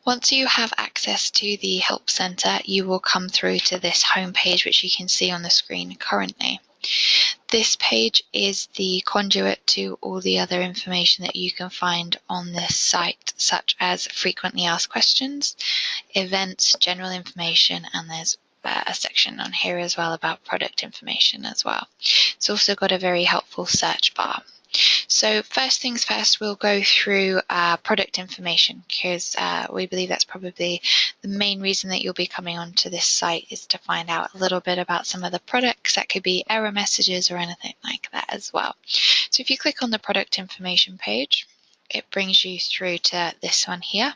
Once you have access to the Help Center, you will come through to this home page, which you can see on the screen currently. This page is the conduit to all the other information that you can find on this site, such as frequently asked questions, events, general information, and there's a section on here as well about product information as well. It's also got a very helpful search bar. So first things first, we'll go through product information, because we believe that's probably the main reason that you'll be coming onto this site, is to find out a little bit about some of the products. That could be error messages or anything like that as well. So if you click on the product information page, it brings you through to this one here.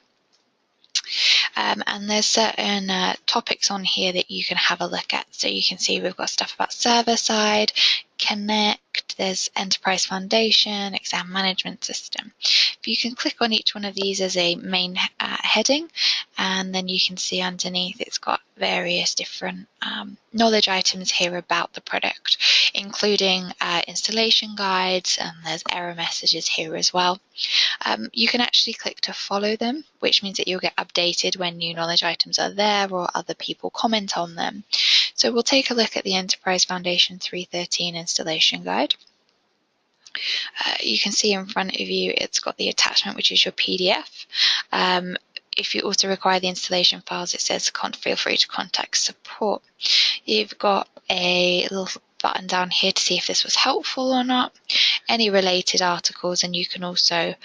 And there's certain topics on here that you can have a look at. So you can see we've got stuff about server side, Connect, there's Enterprise Foundation, Exam Management System. If you can click on each one of these as a main heading, and then you can see underneath it's got various different knowledge items here about the product, including installation guides, and there's error messages here as well. You can actually click to follow them, which means that you'll get updated when new knowledge items are there or other people comment on them. So we'll take a look at the Enterprise Foundation 313 installation guide. You can see in front of you it's got the attachment, which is your PDF. If you also require the installation files, it says feel free to contact support. You've got a little button down here to see if this was helpful or not, any related articles, and you can also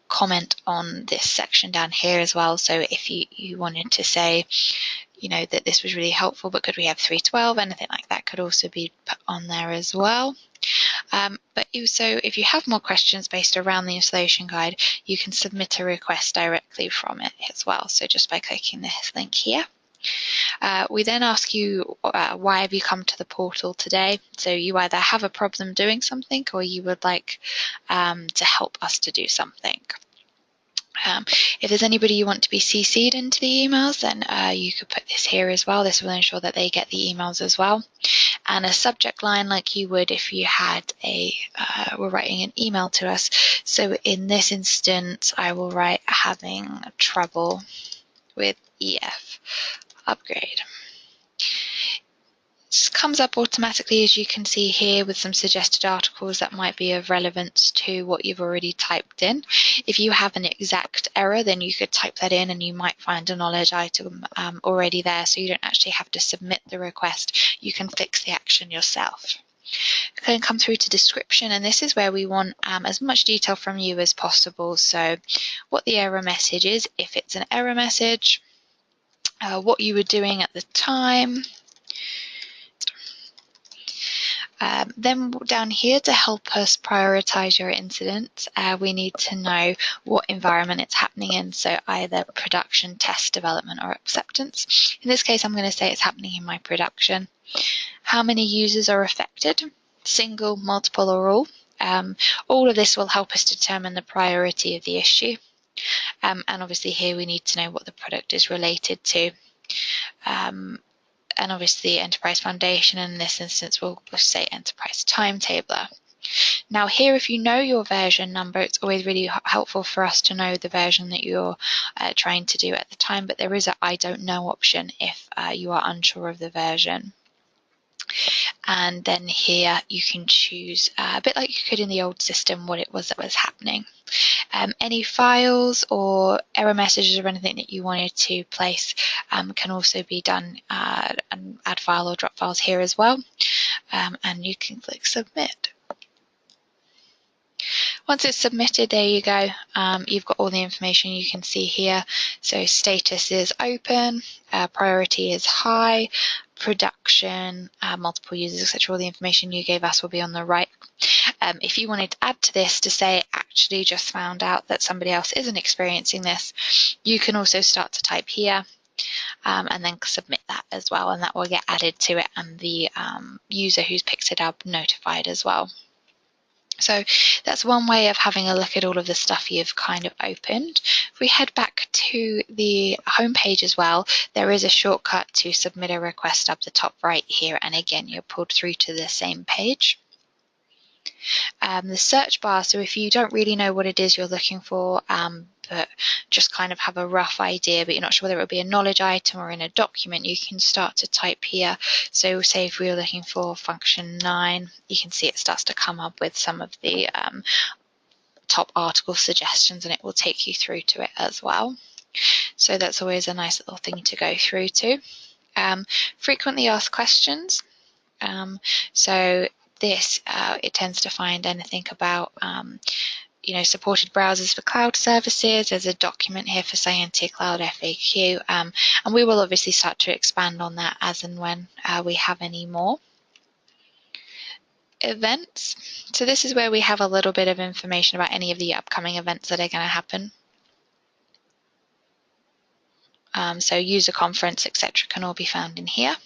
comment on this section down here as well. So if you wanted to say, you know, that this was really helpful, but could we have 312, anything like that could also be put on there as well. But also, if you have more questions based around the installation guide, you can submit a request directly from it as well. So just by clicking this link here. We then ask you why have you come to the portal today. So you either have a problem doing something, or you would like to help us to do something. If there's anybody you want to be CC'd into the emails, then you could put this here as well. This will ensure that they get the emails as well. And a subject line like you would if you had were writing an email to us. So in this instance, I will write having trouble with EF upgrade. This comes up automatically, as you can see here, with some suggested articles that might be of relevance to what you've already typed in. If you have an exact error, then you could type that in and you might find a knowledge item already there, so you don't actually have to submit the request. You can fix the action yourself. Then come through to description, and this is where we want as much detail from you as possible. So what the error message is, if it's an error message, what you were doing at the time. Then down here, to help us prioritize your incident, we need to know what environment it's happening in, so either production, test, development, or acceptance. In this case, I'm going to say it's happening in my production. How many users are affected? Single, multiple, or all? All of this will help us determine the priority of the issue. And obviously here we need to know what the product is related to. And obviously Enterprise Foundation, in this instance we'll say Enterprise Timetabler. Now here, if you know your version number, it's always really helpful for us to know the version that you're trying to do at the time, but there is a I don't know option if you are unsure of the version. And then here you can choose, a bit like you could in the old system, what it was that was happening. Any files or error messages or anything that you wanted to place can also be done, and add file or drop files here as well. And you can click submit. Once it's submitted, there you go. You've got all the information you can see here. So status is open, priority is high, production, multiple users, etc. All the information you gave us will be on the right. If you wanted to add to this to say, actually just found out that somebody else isn't experiencing this, you can also start to type here and then submit that as well, and that will get added to it, and the user who's picked it up notified as well. So that's one way of having a look at all of the stuff you've kind of opened. If we head back to the home page as well, there is a shortcut to submit a request up the top right here, and again you're pulled through to the same page. The search bar, so if you don't really know what it is you're looking for, but just kind of have a rough idea, but you're not sure whether it would be a knowledge item or in a document, you can start to type here. So say if we were looking for function 9, you can see it starts to come up with some of the top article suggestions, and it will take you through to it as well. So that's always a nice little thing to go through to. Frequently asked questions. So this, it tends to find anything about supported browsers for cloud services. There's a document here for Scientia Cloud FAQ, and we will obviously start to expand on that as and when we have any more. Events. So this is where we have a little bit of information about any of the upcoming events that are going to happen. So user conference, etc. can all be found in here.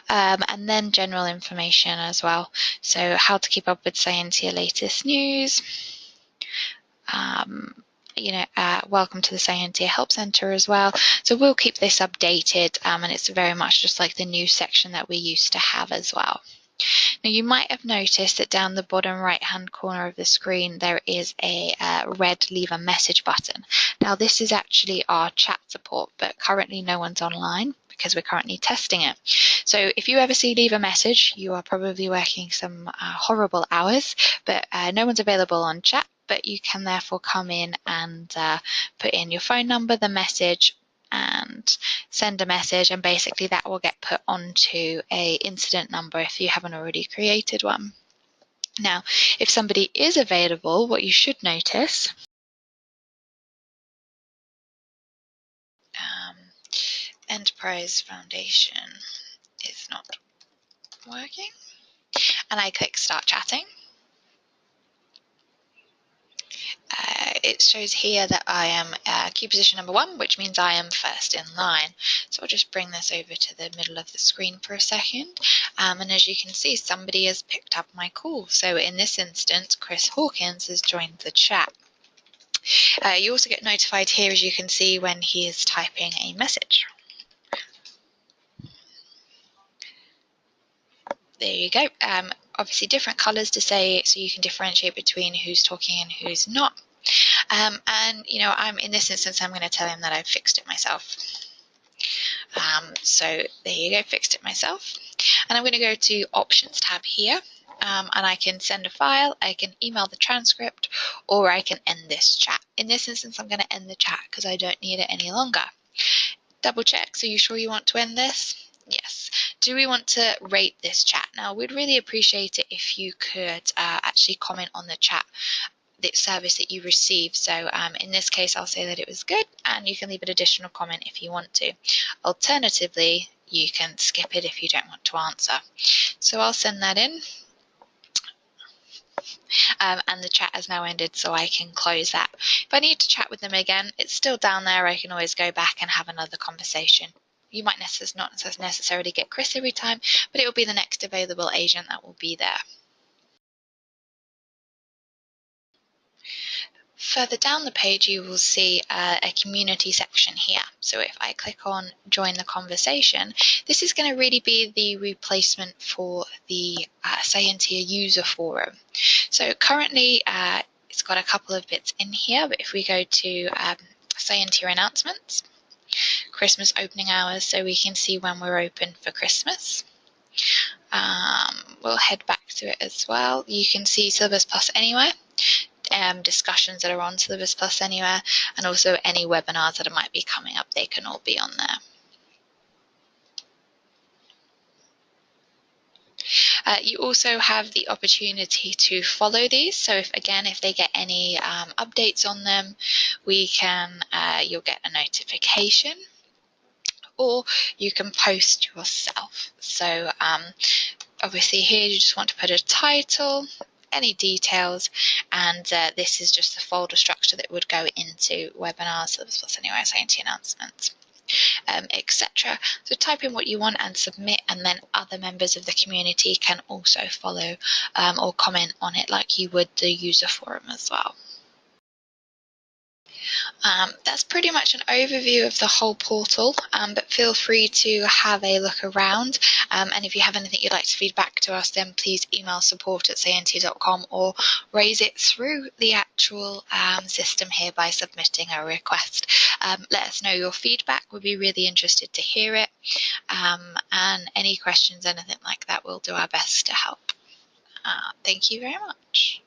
And then general information as well. So how to keep up with Scientia latest news. Welcome to the Scientia Help Center as well. So we'll keep this updated, and it's very much just like the news section that we used to have as well. Now you might have noticed that down the bottom right hand corner of the screen there is a red leave a message button. Now this is actually our chat support, but currently no one's online because we're currently testing it. So if you ever see leave a message, you are probably working some horrible hours, but no one's available on chat, but you can therefore come in and put in your phone number, the message, and send a message, and basically that will get put onto a incident number if you haven't already created one. Now, if somebody is available, what you should notice Enterprise Foundation is not working, and I click start chatting. It shows here that I am queue position number 1, which means I am first in line. So I'll just bring this over to the middle of the screen for a second. And as you can see, somebody has picked up my call. So in this instance, Chris Hawkins has joined the chat. You also get notified here, as you can see, when he is typing a message. There you go. Obviously different colors to say, so you can differentiate between who's talking and who's not. And I'm in this instance, I'm going to tell him that I've fixed it myself. So there you go, fixed it myself. And I'm going to go to Options tab here, and I can send a file, I can email the transcript, or I can end this chat. In this instance, I'm going to end the chat because I don't need it any longer. Double check, so you sure you want to end this? Yes. Do we want to rate this chat? Now, we'd really appreciate it if you could actually comment on the chat, the service that you received. So in this case, I'll say that it was good, and you can leave an additional comment if you want to. Alternatively, you can skip it if you don't want to answer. So I'll send that in. And the chat has now ended, so I can close that. If I need to chat with them again, it's still down there. I can always go back and have another conversation. You might not necessarily get Chris every time, but it will be the next available agent that will be there. Further down the page, you will see a community section here. So if I click on join the conversation, this is going to really be the replacement for the Scientia user forum. So currently it's got a couple of bits in here, but if we go to Scientia announcements, Christmas opening hours, so we can see when we're open for Christmas. We'll head back to it as well. You can see Syllabus Plus Anywhere. Discussions that are on Syllabus Plus Anywhere, and also any webinars that might be coming up, they can all be on there. You also have the opportunity to follow these, so if they get any updates on them, you'll get a notification, or you can post yourself. So obviously here you just want to put a title, any details, and this is just the folder structure that would go into webinars, Syllabus Plus Anywhere, Scientia announcements, etc. So type in what you want and submit, and then other members of the community can also follow or comment on it like you would the user forum as well. That's pretty much an overview of the whole portal, but feel free to have a look around. And if you have anything you'd like to feed back to us, then please email support@scientia.com or raise it through the actual system here by submitting a request. Let us know your feedback. We'd be really interested to hear it. And any questions, anything like that, we'll do our best to help. Thank you very much.